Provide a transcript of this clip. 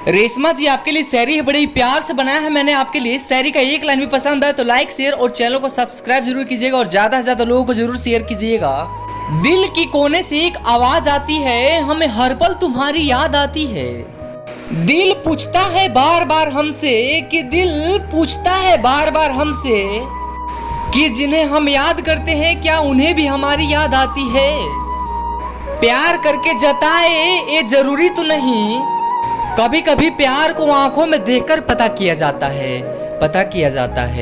रेशमा जी आपके लिए शायरी है, बड़ी प्यार से बनाया है मैंने आपके लिए। शायरी का एक लाइन भी पसंद आए तो लाइक शेयर और चैनल को सब्सक्राइब जरूर कीजिएगा और ज्यादा से ज्यादा लोगों को जरूर शेयर कीजिएगा। दिल की कोने से एक आवाज आती है, हमें हर पल तुम्हारी याद आती है। दिल पूछता है बार बार हमसे कि दिल पूछता है बार बार हमसे कि जिन्हें हम याद करते हैं क्या उन्हें भी हमारी याद आती है। प्यार करके जताए ये जरूरी तो नहीं, कभी कभी प्यार को आंखों में देखकर पता किया जाता है।